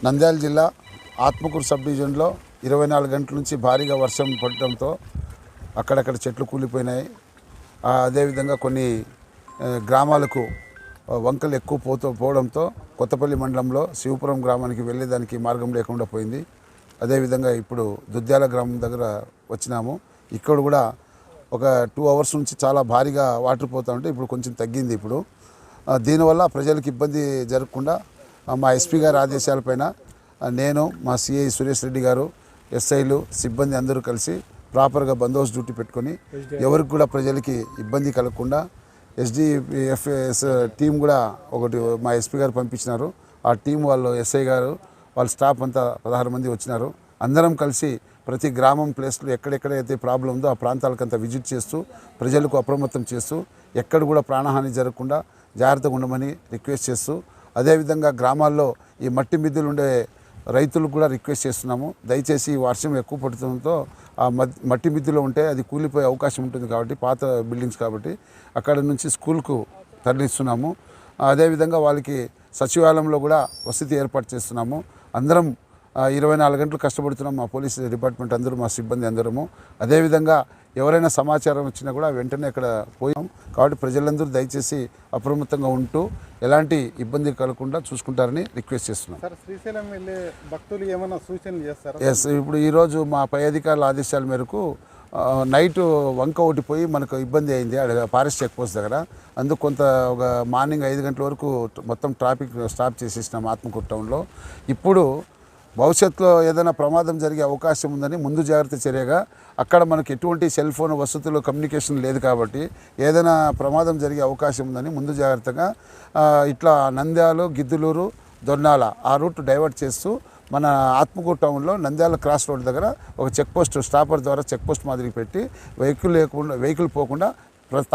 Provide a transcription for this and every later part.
నంద్యాల జిల్లా ఆత్మకూరు సబ్ డివిజన్లో 24 గంటల నుంచి భారీగా వర్షం పడటంతో అక్కడక్కడ చెట్లు కూలిపోయినాయి. అదేవిధంగా కొన్ని గ్రామాలకు వంకలు ఎక్కువ పోవడంతో కొత్తపల్లి మండలంలో శివపురం గ్రామానికి వెళ్ళేదానికి మార్గం లేకుండా పోయింది. అదేవిధంగా ఇప్పుడు దుద్యాల గ్రామం దగ్గర వచ్చినాము. ఇక్కడ కూడా ఒక 2 అవర్స్ నుంచి చాలా భారీగా వాటర్ పోతూ ఉంటే ఇప్పుడు కొంచెం తగ్గింది. ఇప్పుడు దీనివల్ల ప్రజలకు ఇబ్బంది జరగకుండా మా ఎస్పీ గారి ఆదేశాలపైన నేను, మా సిఐ సురేష్ రెడ్డి గారు, ఎస్ఐలు, సిబ్బంది అందరూ కలిసి ప్రాపర్గా బందోబస్తు డ్యూటీ పెట్టుకొని ఎవరికి కూడా ప్రజలకి ఇబ్బంది కలగకుండా ఎస్డిఎఫ్ఎస్ టీం కూడా ఒకటి మా ఎస్పీ గారు పంపించినారు. ఆ టీం వాళ్ళు ఎస్ఐ గారు వాళ్ళ స్టాఫ్ అంతా 16 మంది వచ్చినారు. అందరం కలిసి ప్రతి గ్రామం ప్లేస్లో ఎక్కడెక్కడైతే ప్రాబ్లం ఉందో ఆ ప్రాంతాలకంతా విజిట్ చేస్తూ ప్రజలకు అప్రమత్తం చేస్తూ ఎక్కడ కూడా ప్రాణహాని జరగకుండా జాగ్రత్తగా ఉండమని రిక్వెస్ట్ చేస్తూ, అదేవిధంగా గ్రామాల్లో ఈ మట్టి మిద్దులు ఉండే రైతులకు కూడా రిక్వెస్ట్ చేస్తున్నాము. దయచేసి వర్షం ఎక్కువ పడుతుందో ఆ మట్టి మిద్దులో ఉంటే అది కూలిపోయే అవకాశం ఉంటుంది కాబట్టి, పాత బిల్డింగ్స్ కాబట్టి అక్కడ నుంచి స్కూల్కు తరలిస్తున్నాము. అదేవిధంగా వాళ్ళకి సచివాలయంలో కూడా వసతి ఏర్పాటు చేస్తున్నాము. అందరం 24 గంటలు కష్టపడుతున్నాం. మా పోలీస్ డిపార్ట్మెంట్ అందరూ, మా సిబ్బంది అందరము. అదేవిధంగా ఎవరైనా సమాచారం వచ్చినా కూడా వెంటనే అక్కడ పోయాం కాబట్టి ప్రజలందరూ దయచేసి అప్రమత్తంగా ఉంటూ ఎలాంటి ఇబ్బంది కలగకుండా చూసుకుంటారని రిక్వెస్ట్ చేస్తున్నాం. శ్రీశైలం వెళ్ళే భక్తులు ఏమైనా సూచనలు చేస్తారా? ఎస్, ఇప్పుడు ఈరోజు మా పై అధికారుల ఆదేశాల మేరకు నైట్ వంక ఓటిపోయి మనకు ఇబ్బంది అయింది ఫారెస్ట్ చెక్ పోస్ట్ దగ్గర. అందుకు కొంత ఒక మార్నింగ్ 5 గంటల వరకు మొత్తం ట్రాఫిక్ స్టాప్ చేసేసినాం ఆత్మకూరు టౌన్లో. ఇప్పుడు భవిష్యత్తులో ఏదైనా ప్రమాదం జరిగే అవకాశం ఉందని ముందు జాగ్రత్త చర్యగా అక్కడ మనకు ఎటువంటి సెల్ ఫోన్ వసతులు, కమ్యూనికేషన్ లేదు కాబట్టి ఏదైనా ప్రమాదం జరిగే అవకాశం ఉందని ముందు జాగ్రత్తగా ఇట్లా నంద్యాల, గిద్దలూరు, దొన్నాల ఆ రూట్ డైవర్ట్ చేస్తూ మన ఆత్మకూరు టౌన్లో నంద్యాల క్రాస్ రోడ్ దగ్గర ఒక చెక్ పోస్ట్ స్టాపర్ ద్వారా చెక్ పోస్ట్ మాదిరి పెట్టి వెహికల్ పోకుండా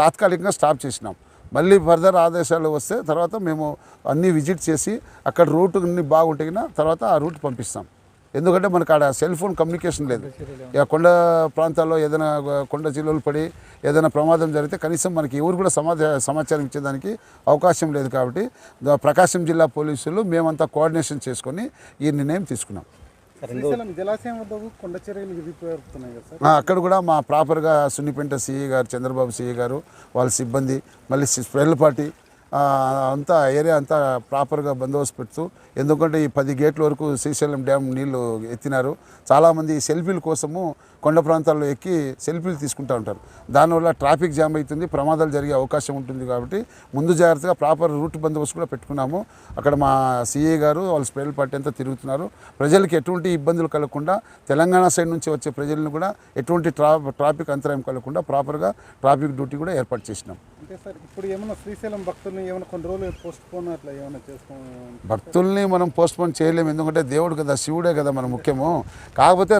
తాత్కాలికంగా స్టాప్ చేసినాం. మళ్ళీ ఫర్దర్ ఆదేశాలు వస్తే తర్వాత మేము అన్నీ విజిట్ చేసి అక్కడ రూట్ అన్ని బాగుంటే తర్వాత ఆ రూట్ పంపిస్తాం. ఎందుకంటే మనకు ఆడ సెల్ ఫోన్ కమ్యూనికేషన్ లేదు. ఇక కొండ ప్రాంతాల్లో ఏదైనా కొండ జిల్లాలు పడి ఏదైనా ప్రమాదం జరిగితే కనీసం మనకి ఎవరు కూడా సమాచారం ఇచ్చేదానికి అవకాశం లేదు కాబట్టి ప్రకాశం జిల్లా పోలీసులు మేమంతా కోఆర్డినేషన్ చేసుకొని ఈ నిర్ణయం తీసుకున్నాం. జలాశయం వద్ద కొండ చర్యలు అక్కడ కూడా మా ప్రాపర్గా సున్నిపెంట సిఐ గారు, చంద్రబాబు సిఐ గారు, వాళ్ళ సిబ్బంది, మళ్ళీ స్పెల్పాటి అంతా ఏరియా అంతా ప్రాపర్గా బందోబస్తు పెడుతూ, ఎందుకంటే ఈ 10 గేట్ల వరకు శ్రీశైలం డ్యామ్ నీళ్లు ఎత్తినారు. చాలామంది సెల్ఫీల కోసము కొండ ప్రాంతాల్లో ఎక్కి సెల్ఫీలు తీసుకుంటూ ఉంటారు. దానివల్ల ట్రాఫిక్ జామ్ అవుతుంది, ప్రమాదాలు జరిగే అవకాశం ఉంటుంది కాబట్టి ముందు జాగ్రత్తగా ప్రాపర్ రూట్ బందోబస్తు కూడా పెట్టుకున్నాము. అక్కడ మా సిఐ గారు వాళ్ళ స్పెల్ పార్టీ అంతా తిరుగుతున్నారు. ప్రజలకు ఎటువంటి ఇబ్బందులు కలగకుండా, తెలంగాణ సైడ్ నుంచి వచ్చే ప్రజలను కూడా ఎటువంటి ట్రాఫిక్ అంతరాయం కలగకుండా ప్రాపర్గా ట్రాఫిక్ డ్యూటీ కూడా ఏర్పాటు చేసినాం. అంటే సార్ ఇప్పుడు ఏమైనా శ్రీశైలం భక్తుల్ని ఏమైనా కొన్ని రోజులు పోస్ట్ పోన్ అట్లా ఏమైనా చేసుకోవాలి? భక్తుల్ని మనం పోస్ట్ పోన్ చేయలేము, ఎందుకంటే దేవుడు కదా, శివుడే కదా మన ముఖ్యము. కాకపోతే